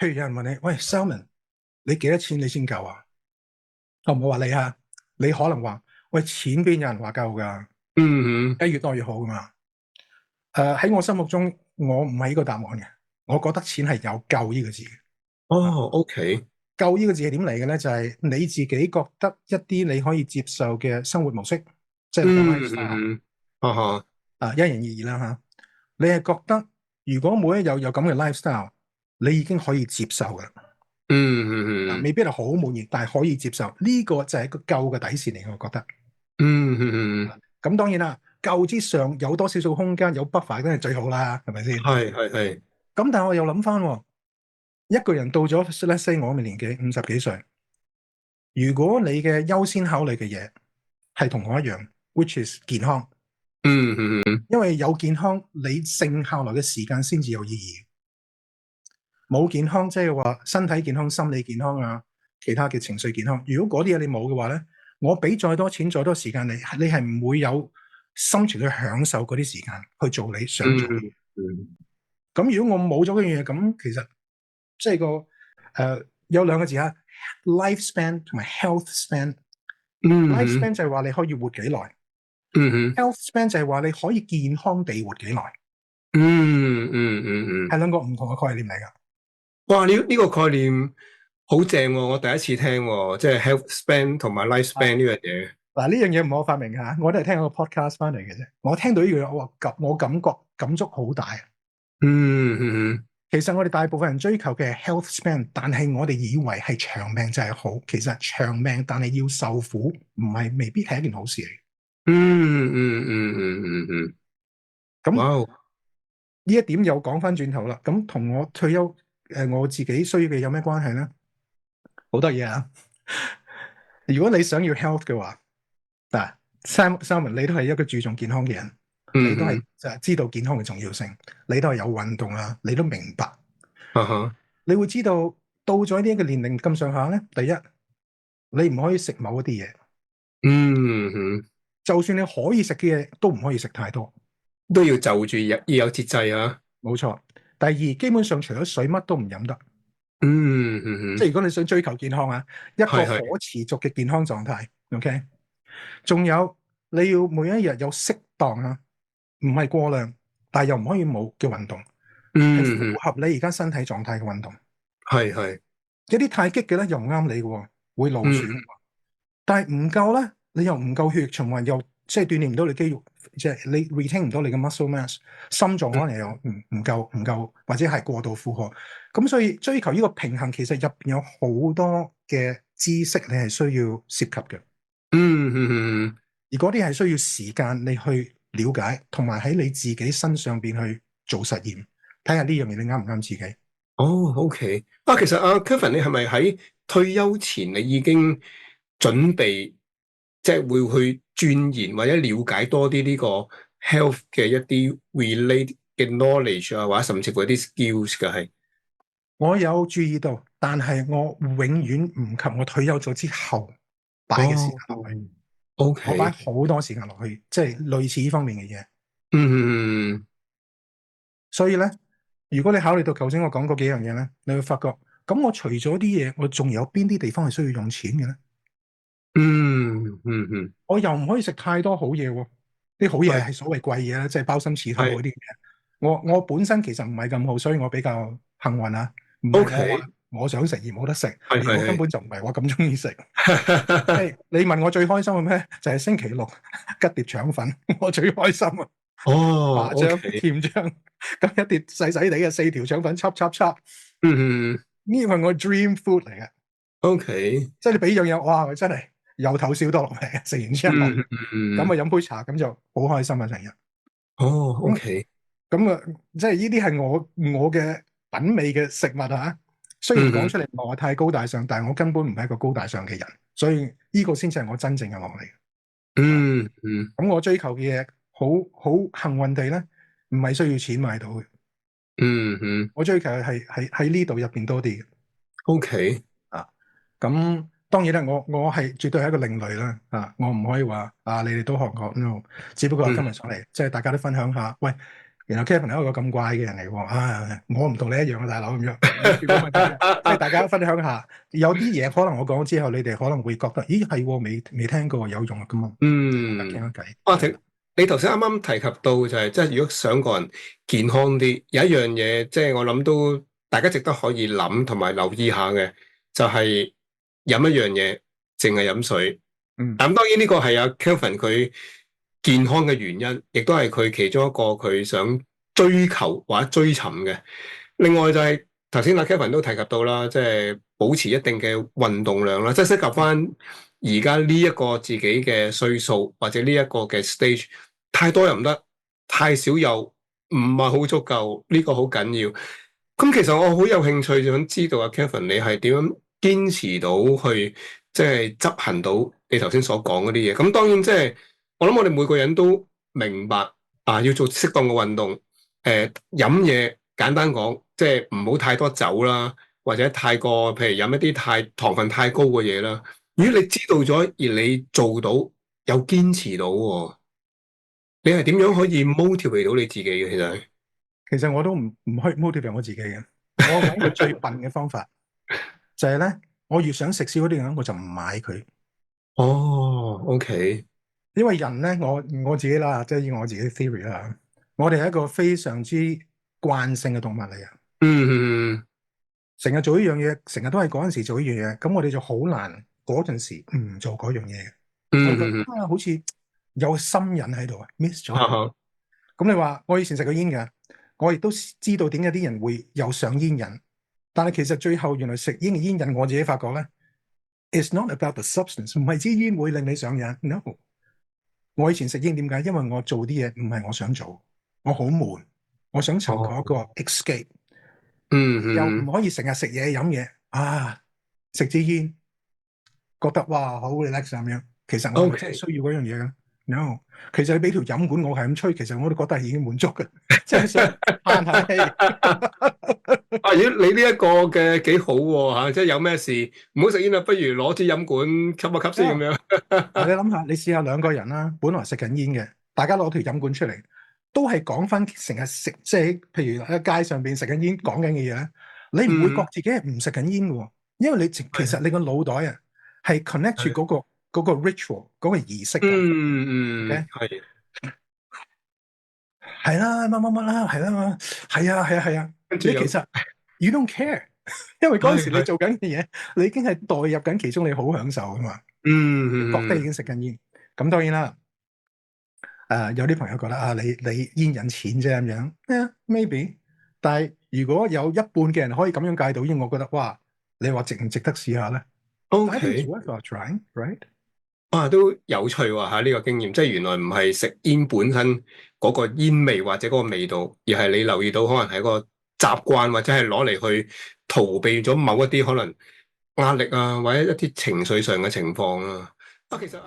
譬如有人問你，喂 Salmon，你幾多錢你先夠啊？我唔好話你啊，你可能話，喂，錢邊有人話夠噶？嗯梗係越多越好噶嘛。喺我心目中，我唔係呢個答案嘅。我覺得錢係有夠呢個字嘅。哦，OK，夠呢個字係點嚟嘅咧？就係你自己覺得一啲你可以接受嘅生活模式，即係你講 lifestyle 哈，因人而異啦嚇。你係覺得如果每一日有咁嘅 lifestyle，你已經可以接受嘅。未必係好滿意，但係可以接受。呢個就係一個夠嘅底線嚟，我覺得。咁當然啦，夠之上有多少少空間，有 buffer 梗係最好啦，係咪先？係。咁但係我又諗翻，一個人到咗 let's say 我嘅年紀50幾歲，如果你嘅優先考慮嘅嘢係同我一樣，which is 健康，因為有健康，你剩下來嘅時間先至有意義。冇健康，即係話身體健康、心理健康啊，其他嘅情緒健康。如果嗰啲嘢你冇嘅話咧，我俾再多錢、再多時間你係唔會有心情去享受嗰啲時間去做你想做嘅嘢。咁如果我冇咗嗰樣嘢，咁其實即係個有兩個字啊 ，lifespan 同埋 health span。lifespan 就係話你可以活幾耐，health span 就係話你可以健康地活幾耐。係兩個唔同嘅概念嚟㗎。哇！呢個概念好正喎，我第一次聽喎，即係 health span 同埋 life span 呢樣嘢。嗱，呢樣嘢唔係我發明㗎，我都係聽個 podcast 翻嚟嘅啫。我聽到呢樣嘢，我感覺感觸好大。其實我哋大部分人追求嘅係 health span，但係我哋以為係長命就係好，其實長命但係要受苦，未必係一件好事嚟。咁呢一點又講翻轉頭啦。咁同我退休我自己需要嘅有咩關係咧？好多嘢啊！如果你想要 health 嘅話，嗱，Simon 你都係一個注重健康嘅人，你都係知道健康嘅重要性，你都係有運動啦，你都明白。你會知道到咗呢一個年齡咁上下咧，第一，你唔可以食某一啲嘢。就算你可以食嘅嘢，都唔可以食太多，都要就住要有節制啊。冇錯。第二，基本上除咗水，乜都唔飲得。即係如果你想追求健康啊，一個可持續嘅健康狀態。OK，仲有你要每一日有適當啊，唔係過量，但係又唔可以冇嘅運動，係符合你而家身體狀態嘅運動。有啲太激嘅咧，又唔啱你嘅，會勞損。但係唔夠咧，你又唔夠血液循環，又即係鍛煉唔到你肌肉，即係你 retain 唔到你嘅 muscle mass，心臟可能又唔夠，或者係過度負荷。咁所以追求呢個平衡，其實入邊有好多嘅知識你係需要涉及嘅。而嗰啲係需要時間你去了解，同埋喺你自己身上邊去做實驗，睇下呢樣嘢你啱唔啱自己。OK。其實阿 Kevin 你係咪喺退休前你已經準備即係會去鑽研或者了解多啲呢個 health 嘅一啲 relate 嘅 knowledge 啊，或者甚至乎一啲 skills 嘅係？我有注意到，但係我永遠唔及我退休咗之後擺嘅時間落去。OK，我擺好多時間落去，即係類似呢方面嘅嘢。所以咧，如果你考慮到頭先我講嗰幾樣嘢咧，你會發覺，咁我除咗啲嘢，我仲有邊啲地方係需要用錢嘅咧？我又唔可以食太多好嘢喎，啲好嘢係所謂貴嘢啦，即係包心刺肚嗰啲嘢。我本身其實唔係咁好，所以我比較幸運啊。唔係我話我想食而冇得食，而我根本就唔係我咁中意食。你問我最開心嘅咩？就係星期六吉碟腸粉，我最開心啊！麻醬甜醬，咁一碟細細地嘅4條腸粉，插。呢個係我 dream food 嚟嘅。OK，即係你俾樣嘢，哇！真係由頭笑到落嚟，食完之後，咁啊飲杯茶，咁就好開心啊成日。OK，咁啊，即係呢啲係我嘅品味嘅食物啊。雖然講出嚟唔係話太高大上，但係我根本唔係一個高大上嘅人，所以呢個先至係我真正嘅我嚟。咁我追求嘅嘢，好幸運地咧，唔係需要錢買到嘅。我追求係喺呢度入邊多啲嘅。OK，咁當然啦，我係絕對係一個另類啦。我唔可以話你哋都學過，只不過今日上嚟，即係大家都分享下。喂，然後 Kevin 係一個咁怪嘅人嚟喎，我唔同你一樣啊，大佬咁樣。結果問題即係大家分享下，有啲嘢可能我講之後，你哋可能會覺得，咦係喎，未聽過有用咁啊。傾下偈。你頭先啱啱提及到就係，即係如果想個人健康啲，有一樣嘢即係我諗都大家值得可以諗同埋留意下嘅，就係飲一樣嘢，淨係飲水。咁當然呢個係阿 Kelvin 佢健康嘅原因，亦都係佢其中一個佢想追求或者追尋嘅。另外就係頭先阿 Kelvin 都提及到啦，即係保持一定嘅運動量啦，即係適合翻而家呢一個自己嘅歲數或者呢一個嘅 stage， 太多又唔得，太少又唔係好足夠，呢個好緊要。咁其實我好有興趣想知道阿 Kelvin 你係點樣堅持到去即係執行到你頭先所講嗰啲嘢。咁當然即係我諗我哋每個人都明白要做適當嘅運動。飲嘢簡單講，即係唔好太多酒啦，或者太過譬如飲一啲糖分太高嘅嘢啦。如果你知道咗而你做到有堅持到喎，你係點樣可以 motivate 到你自己嘅？其實我都唔可以 motivate 我自己嘅。我講個最笨嘅方法就係咧，我越想食少啲嘢，我就唔買佢。OK。因為人咧，我自己啦，即係以我自己 theory 啦，我哋係一個非常之慣性嘅動物嚟嘅。成日做一樣嘢，成日都係嗰陣時做一樣嘢，咁我哋就好難嗰陣時唔做嗰樣嘢嘅。我覺得好似有心癮喺度啊，miss 咗。咁你話我以前食過煙嘅，我亦都知道點解啲人會有上煙癮，但係其實最後原來食煙嘅煙癮，我自己發覺咧 ，it's not about the substance， 唔係支煙會令你上癮 ，no。我以前食煙點解？因為我做啲嘢唔係我想做，我好悶，我想尋求一個 escape。又唔可以成日食嘢飲嘢食支煙，覺得哇好 relax 咁樣。其實我真係需要嗰樣嘢嘅。No， 其實你俾條飲管我係咁吹，其實我都覺得係已經滿足嘅，即係想嘆下氣。如果你呢一個嘅幾好喎，即係有咩事唔好食煙啦，不如攞支飲管吸一吸先咁樣。你諗下，你試下兩個人啦，本來食緊煙嘅，大家攞條飲管出嚟，都係講翻成日食，即係譬如喺街上邊食緊煙講緊嘅嘢咧，你唔會覺自己係唔食緊煙嘅，因為你其實你個腦袋啊係 connect 住嗰個 ritual 嗰個儀式嘅。係啦，乜乜乜啦，係啦，係啊。你其實 you don't care， 因為嗰陣時你做緊嘅嘢，你已經係代入緊其中，你好享受噶嘛。覺得已經食緊煙。咁當然啦。有啲朋友覺得你煙癮錢啫咁樣，maybe。但係如果有一半嘅人可以咁樣戒到煙，我覺得哇，你話值唔值得試下咧？OK， trying right？ 都有趣喎呢個經驗，即係原來唔係食煙本身嗰個煙味或者嗰個味道，而係你留意到可能係一個習慣，或者係攞嚟去逃避咗某一啲可能壓力或者一啲情緒上嘅情況啦。其實